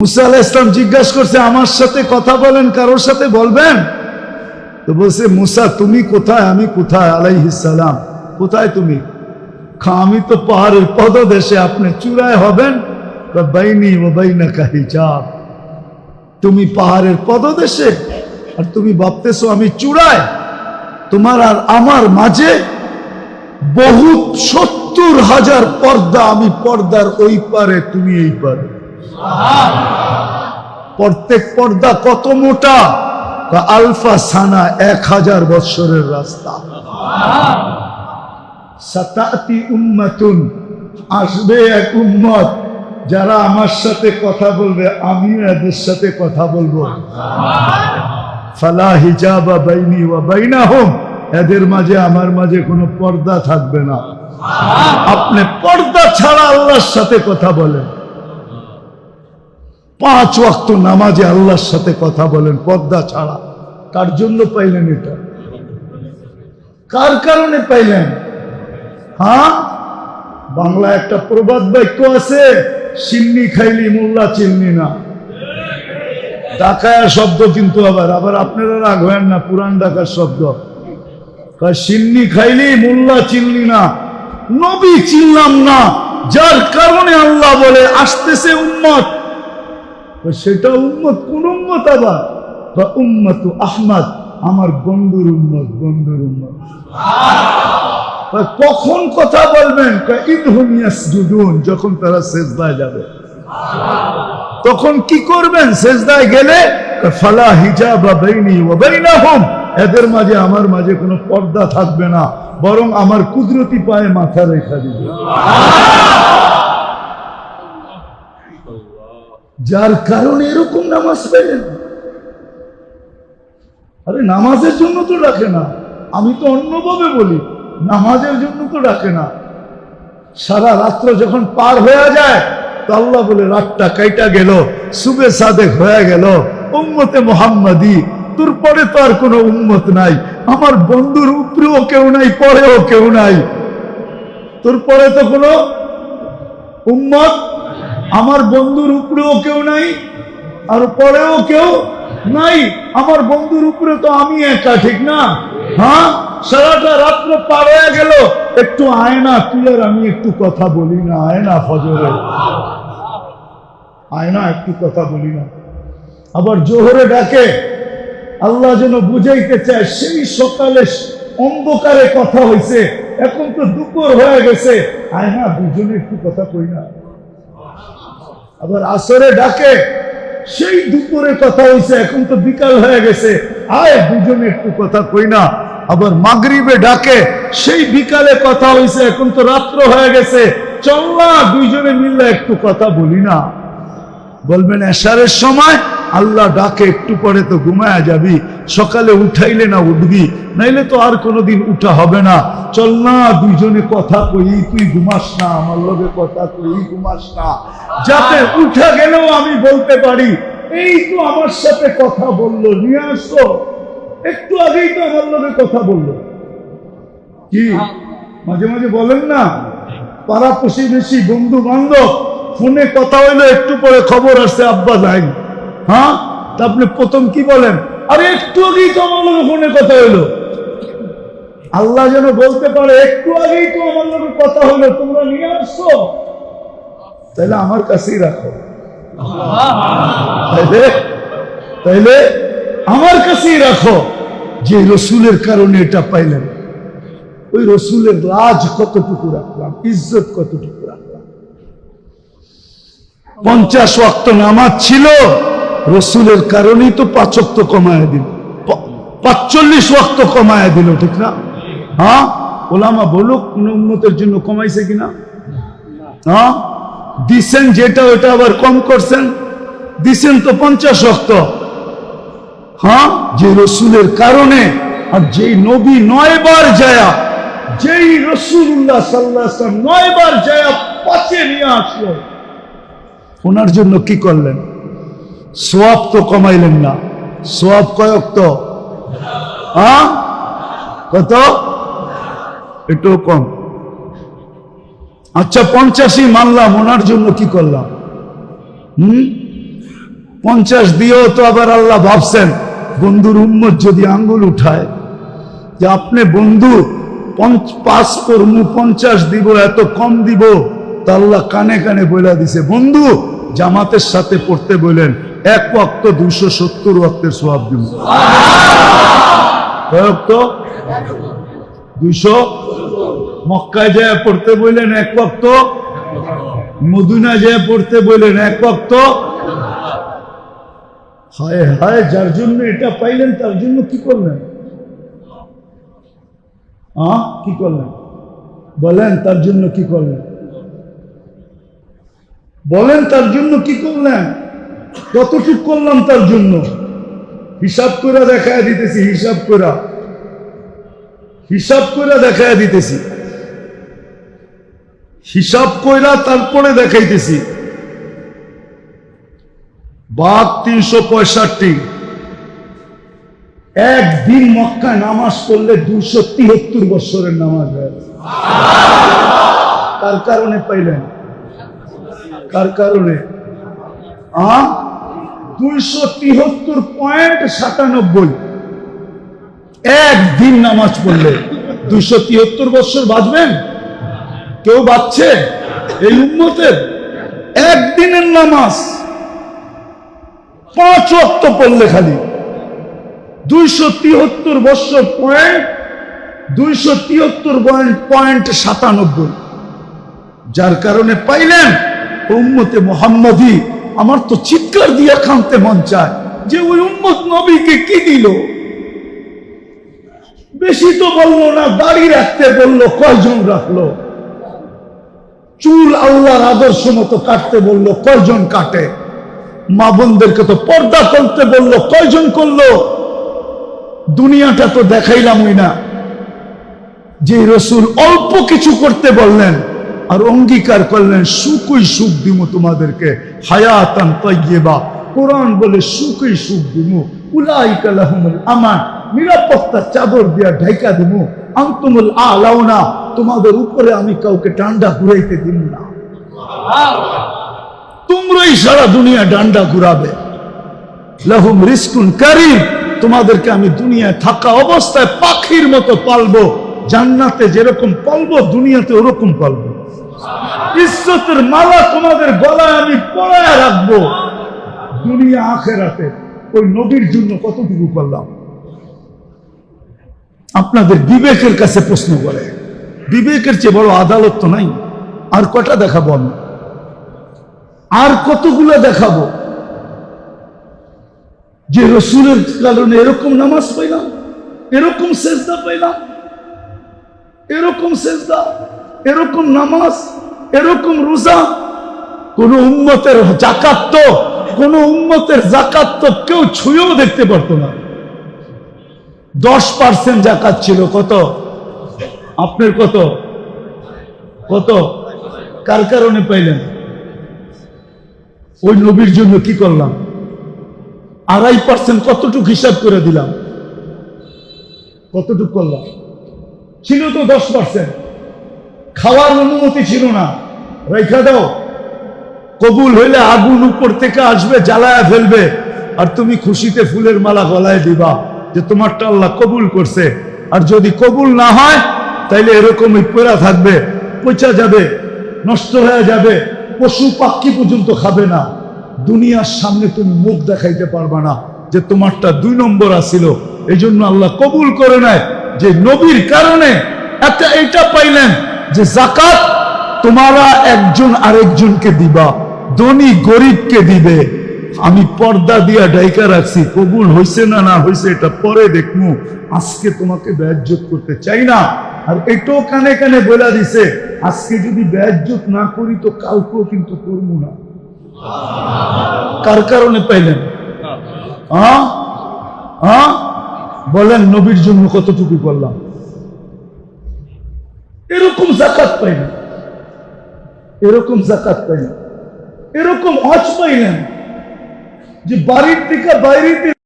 মুসা আলাইহিস সালাম জিজ্ঞাসা করছে, আমার সাথে কথা বলেন, কারোর সাথে বলবেন? তো বলছে, মুসা তুমি কোথায়, আমি কোথায়? আলাইহিস সালাম, কোথায় তুমি? আমি তো পাহাড়ের পদদেশে, আপনি চূড়ায় হবেন। বাইনি ওয়া বাইনাকা হিজাব, তুমি পাহাড়ের পদদেশে আর তুমি ভাবতেছো আমি চূড়ায়। তোমার আর আমার মাঝে বহুত ৭০,০০০ পর্দা, আমি পর্দার ওই পারে, তুমি এই পারে। প্রত্যেক পর্দা কত মোটা? আলফা সানা, ১০০০ বৎসরের রাস্তা। সাতাতি উম্মাতুন, আসবে এক উম্মত যারা আমার সাথে কথা বলবে, আমিও এদের সাথে কথা বলবো। ফালা হিজাবা বাইনি ওয়া বাইনাহুম, এদের মাঝে আমার মাঝে কোনো পর্দা থাকবে না। আপনি পর্দা ছাড়া আল্লাহর সাথে কথা বলেন, ৫ ওয়াক্ত নামাজে আল্লাহর সাথে কথা বলেন পর্দা ছাড়া। কার জন্য পাইলেন এটা? কার কারণে পাইলেন? হ্যাঁ, বাংলা একটা প্রবাদ বাক্য আছে, সিন্নি খাইলি মোল্লা চিনলি না। ঢাকায় শব্দ, কিন্তু আবার আপনারা রাগ হয়েন না, পুরান ঢাকার শব্দ। সিন্নি খাইলি মোল্লা চিনলি না, নবী চিনলাম না, যার কারণে আল্লাহ বলে আসতেছে উম্মত। সেটা উম্মত কোন উম্মত? আবার উম্মত আহমদ, আমার বন্ধুর উম্মত, বন্ধুর উম্মত। কখন কথা বলবেন? ইদহুম ইয়াসজুদুন, যখন তারা সিজদায় যাবে। তখন কি করবেন? সিজদায় গেলে ফালা হিজাবা বাইনি ওয়া বাইনাহুম, এদের মাঝে আমার মাঝে কোনো পর্দা থাকবে না, বরং আমার কুদরতি পায়ে মাথা রেখা দিবে। যার কারণে এরকম নামাজ পেলেন। আরে নামাজের জন্য তো ডাকে না, আমি তো অন্যভাবে বলি, নামাজের জন্য তো ডাকে না। সারা রাত্র যখন পার হয়ে যায় তো আল্লাহ বলে, রাতটা কাইটা গেল, সুবে সাদেক হয়ে গেল, উম্মতে মুহাম্মাদি, তোর পরে তো আর কোনো উম্মত নাই, আমার বন্ধুর উপরেও কেউ নাই, পরেও কেউ নাই। তোর পরে তো কোনো উম্মত, আমার বন্ধুর উপরেও কেউ নাই, আর পরেও কেউ নাই। আমার বন্ধুর উপরে তো আমি একা, ঠিক না? হ্যাঁ, সারাটা রাত্র পার হয়ে গেল, একটু আয়না তুই আর আমি একটু কথা বলি না, আয়না ফজরে, আয়না একটু কথা বলি না। আবার জোহরে ডাকে, আল্লাহ যেন বুঝাইতে চায় সেই সকালে অন্ধকারে কথা হয়েছে, এখন তো দুপুর হয়ে গেছে, আয়না দুজনে একটু কথা কই না। আবার আসরে ডাকে, সেই দুপুরে কথা হয়েছে, এখন তো বিকাল হয়ে গেছে, আয় দুজনে একটু কথা কই না। আবার মাগরিবে ডাকে, সেই বিকালে কথা হয়েছে, এখন তো রাত্র হয়ে গেছে, চল না দুইজনে মিললে একটু কথা বলি না। বলবেন এশারের সময় আল্লাহ ডাকে, একটু পরে তো ঘুমায়া যাবি, সকালে উঠাইলে না উঠবি, নাইলে তো আর কোনোদিন উঠা হবে না, চল না দুইজনে কথা কই, তুই ঘুমাস না, আমার লগে কথা কই, ঘুমাস না, যাতে উঠা গেলেও আমি বলতে পারি এই তো আমার সাথে কথা বললো, নিয়ে আসো, একটু আগেই তো আমার লগে কথা বললো। কি মাঝে মাঝে বলেন না, পাড়া প্রতিবেশী বন্ধু বান্ধব ফোনে কথা হইলো, একটু পরে খবর আসছে আব্বা যাই। হ্যাঁ, তা আপনি প্রথম কি বলেন? আরে একটু আগেই তো আমার লগে ফোনে কথা হইলো। আল্লাহ যেন বলতে পারে, একটু আগেই তো আমার লগে কথা হইলো, তোমরা নিয়ে আসছো, তাইলে আমার কাছেই রাখো, তাইলে আমার কাছেই রাখো। যে রসুলের কারণে এটা পাইলেন, ওই রসুলের লাজ কতটুকু রাখলাম, ইজ্জত কতটুকু রাখলাম। 50 ওয়াক্ত নামাজ ছিল, রসুলের কারণেই তো 5 ওয়াক্ত কমায় দিল, 45 ওয়াক্ত কমায় দিল, ঠিক না? হ্যাঁ, ওলামা বলুক কোন উম্মতের জন্য কমাইছে কিনা? হ্যাঁ, দিছেন যেটা ওটা আবার কম করছেন, দিছেন তো 50 ওয়াক্ত। হ্যাঁ, যে রসুলের কারণে, আর যেই নবী 9 বার যায়া, যেই রাসূলুল্লাহ সাল্লাল্লাহু আলাইহি ওয়াসাল্লাম 9 বার যায়া পাশে নিয়ে আসলো, ওনার জন্য কি করলেন? সওয়াব তো কমাইলেন না। সওয়াব কয় ওয়াক্ত? হ্যাঁ, কত? একটু কম। আচ্ছা 85 মানলাম, ওনার জন্য কি করলাম? 50 দিয়েও তো আবার আল্লাহ ভাবছেন বন্ধুর উম্মত যদি আঙ্গুল উঠায় যে আপনি বন্ধু 5 করমু 50 দিব এত কম দিব, তা আল্লাহ কানে কানে বলে দিছে বন্ধু জামাতের সাথে পড়তে বলেন 1 ওয়াক্ত 270 ওয়াক্তের সওয়াব দিব। কয় ওয়াক্ত? 200। মক্কায় যায় পড়তে বললেন 1 ওয়াক্ত, মদিনা যায় পড়তে বললেন 1 ওয়াক্ত। হায় হায়, যার জন্য এটা পাইলেন তার জন্য কি করলেন? কি করলেন বলেন? তার জন্য কি করলেন বলেন? তার জন্য কি করলেন? কতটুক করলাম তার জন্য? হিসাব করে দেখায় দিতেছি, হিসাব করে দেখায় দিতেছি, হিসাব কইরা তারপরে দেখাইতেছি। বাঘ 365, একদিন মক্কায় নামাজ পড়লে 273 বছরের নামাজ হয়। কার কারণে পাইলেন? কার কারণে? 273.97 একদিন নামাজ পড়লে 273 বছর বাঁচবেন? কেউ বাঁচছে এই উম্মতের? একদিনের নামাজ 5 ওয়াক্ত পড়লে খালি 273 বছর 273.97, যার কারণে পাইলেন উম্মতে মুহাম্মাদি। আমার তো চিৎকার দিয়ে কাঁদতে মন চায় যে ওই উম্মত নবীকে কি দিল? বেশি তো বললো না, দাড়ি রাখতে বললো, কয়জন রাখলো? চুল আল্লাহর আদর্শ মতো কাটতে বললো, কয়জন কাটে? মা বোনদেরকে তো পর্দা করতে বললো, কয়জন করলো? দুনিয়াটা তো দেখাইলামই না। যে রসুল অল্প কিছু করতে বললেন আর অঙ্গীকার করলেন সুখই সুখ দিমু তোমাদেরকে, হায়াতান তাইয়্যিবা। কোরআন বলে সুখই সুখ দিমু, উলাইকা লাহুমুল আমান, নিরাপত্তার চাদর দিয়া ঢাকা দিমু, আনতুমুল আলাউনা, তোমাদের উপরে আমি কাউকে ডান্ডা ঘুরাইতে দিব না, তোমরাই সারা দুনিয়া ডান্ডা ঘুরাবে। লাহুম রিজকুন কারীম, তোমাদেরকে আমি দুনিয়ায় থাকা অবস্থায় পাখির মতো পালবো, জান্নাতে যেরকম পালবো দুনিয়াতে ওরকম পালবো। ইজ্জতের মালা তোমাদের গলায় আমি পরায় রাখবো দুনিয়া আখেরাতে। ওই নবীর জন্য কতটুকু করলাম? আপনাদের বিবেকের কাছে প্রশ্ন করে, বিবেকের চেয়ে বড় আদালত তো নাই। আর কটা দেখাবো আমি? আর কতগুলো দেখাবো যে রসুলের কারণে এরকম নামাজ পাইলাম, এরকম সেজদা পাইলাম, এরকম সেজদা, এরকম নামাজ, এরকম রোজা। কোন উম্মতের যাকাত তো, কোন উম্মতের যাকাত তো কেউ ছুঁয়েও দেখতে পারতো না। 10% যাকাত ছিল। কত? আপনার কত? কত? কার কারণে পাইলেন? ওই নবীর জন্য কি করলাম? 2.5% কতটুক হিসাব করে দিলাম? কতটুক করলাম? ছিল তো 10%। খাওয়ার অনুমতি ছিল না, রেখা দাও। কবুল হইলে আগুন উপর থেকে আসবে, জ্বালায়া ফেলবে, আর তুমি খুশিতে ফুলের মালা গলায় দিবা যে তোমারটা আল্লাহ কবুল করছে। আর যদি কবুল না হয় তাইলে এরকমই পড়া থাকবে, পচা যাবে, নষ্ট হয়ে যাবে, পশু পাখি পর্যন্ত খাবে না। দুনিয়ার সামনে তুমি মুখ দেখাইতে পারবা না যে তোমারটা 2 নম্বর আসিল। এই জন্য আল্লাহ কবুল করে নেয় যে নবীর কারণে এটা পাইলেন যে যাকাত তোমারা একজন আরেকজনকে দিবা, ধনী গরিবকে দিবে। আমি পর্দা দিয়া ডাইকা রাখছি, কবুল হইছে না না হইছে এটা পরে দেখমু, আজকে তোমাকে বেইজ্জত করতে চাই না। আর এটাও কানে কানে বলে দিছে আজকে যদি বেইজ্জত না করি তো কালকেও কিন্তু করবো না। কার কারণে পাইলেন? বলেন নবীর জন্য কতটুকু করলাম? এরকম যাকাত পাইলেন, এরকম যাকাত পাইলেন, এরকম হজ পাইলেন যে বাড়ির থেকে বাইরে